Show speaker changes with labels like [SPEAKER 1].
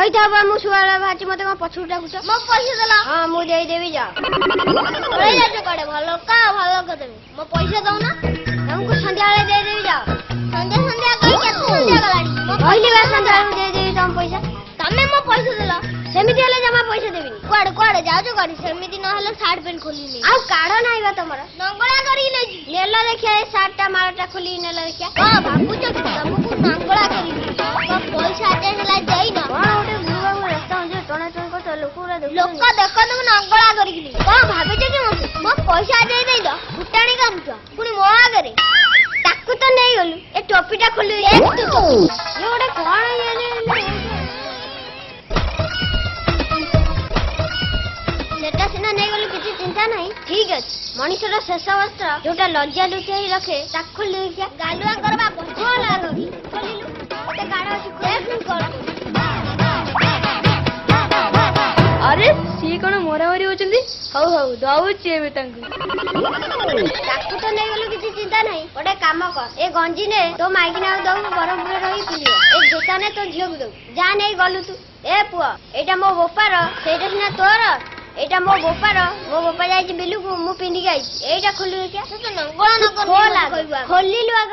[SPEAKER 1] ରହିଥାଉ ବା ମୁଁ ଶୁଆଳ ବାହାରିଛି ମତେ କଣ ପଛକୁ ଡାକୁଛ?
[SPEAKER 2] ମୋ ପଇସା ଦେଲ।
[SPEAKER 1] ହଁ ମୁଁ ଦେଇଦେବି ଯାଅ।
[SPEAKER 2] ପଳେଇ ଯାଉଛ କୁଆଡେ? ଭଲ ଲୋକ ଦେବି। ମୋ ପଇସା ଦଉନା।
[SPEAKER 1] ତମକୁ ସନ୍ଧ୍ୟାବେଳେ ଦେଇଦେବି ଯାଅ।
[SPEAKER 2] ସନ୍ଧ୍ୟା କହି କେତେ ସନ୍ଧ୍ୟା ଗଲାଣି?
[SPEAKER 1] କହିଲି ବା ସନ୍ଧ୍ୟାବେଳକୁ ଦେଇଦେବି ତମ ପଇସା।
[SPEAKER 2] ତମେ ମୋ ପଇସା ଦେଲ।
[SPEAKER 1] ସେମିତି ହେଲେ ଜମା ପଇସା ଦେବିନି।
[SPEAKER 2] କୁଆଡେ ଯାଉଛ କୁଆଡେ? ସେମିତି ନହେଲେ ସାର୍ଟ ପ୍ୟାଣ୍ଟ ଖୋଲିନି।
[SPEAKER 1] ଆଉ କାଢ ନାହିଁ ବା ତମର।
[SPEAKER 2] ନଙ୍ଗଳା କରିକି ନେଇଛି।
[SPEAKER 1] ନେଲ ଦେଖିଆ ଏ ସାର୍ଟଟା ମାଳଟା ଖୋଲିକି ନେଲ ଦେଖିଆ।
[SPEAKER 2] କଣ ଭାବୁଛ କି ତମକୁ ନଙ୍ଗଳା କରିବି? ପଇସା ଆଦାୟ ହେଲା ଯାଇନ।
[SPEAKER 1] କଣ ଗୋଟେ ବୁଢାକୁ ରାସ୍ତା ହଉଛି ଟଣା ଟଣା କରୁଛ ଲୋକଗୁରା
[SPEAKER 2] ଲୋକ ଦେଖନ୍ତୁ ମୁଁ ନଙ୍ଗଳା କରିକି ନେଇଛି। କଣ ଭାବୁଛ କି ମୋ ପଇସା ଆଦାୟ ଦେଇଛ? ଫୁଟାଣି କାନ୍ଦୁଛ ପୁଣି ମୋ ଆଗରେ।
[SPEAKER 1] ତାକୁ ତ ନେଇଗଲୁ ଏ ଟୋପିଟା ଖୋଲି ଇଏ ଗୋଟେ କଣ ସେଟା ସିନା ନେଇଗଲୁ କିଛି ଚିନ୍ତା ନାହିଁ। ଠିକ ଅଛି ମଣିଷର ଶେଷ ବସ୍ତ୍ର ଯୋଉଟା ଲଜ୍ଜା ଲୁଚେଇ ରଖେ ତାକୁ ଖୋଲି ଦେଖିଆ।
[SPEAKER 2] ଗାଲୁଆଙ୍କର ବା
[SPEAKER 1] ଖୋଲା ରଖି ଖୋଲିଲୁ ଗୋଟେ ଗାଡ ଅଛି
[SPEAKER 3] ଆରେ ସିଏ କଣ ମରାମରି ହଉଛନ୍ତି? ହଉ ଦଉଛି ଏବେ ତାଙ୍କୁ।
[SPEAKER 1] ତାକୁ ତ ନେଇଗଲୁ କିଛି ଚିନ୍ତା ନାହିଁ। ଗୋଟେ କାମ କର ଏ ଗଞ୍ଜି ନେ ତୋ ମାଇକିନାକୁ ଦବୁ ବରଫରେ ରହି ପିନ୍ଧିବ। ଏ ଜୋତା ନେ ତୋ ଝିଅକୁ ଦବୁ। ଯା ନେଇ ଗଲୁ ତୁ। ଏ ପୁଅ ଏଇଟା ମୋ ବୋପାର ସେଇଟା ସିନା ତୋର। ଏଇଟା ମୋ ବୋପାର ମୋ ବୋପା ଯାଇଛି ବିଲୁକୁ ମୁଁ ପିନ୍ଧିକି ଆଇଛି। ଏଇଟା ଖୋଲି ଦେଖିଆ।
[SPEAKER 2] ନଙ୍ଗଳା ନ
[SPEAKER 1] ଖୋଲିଲୁ ଆଗ।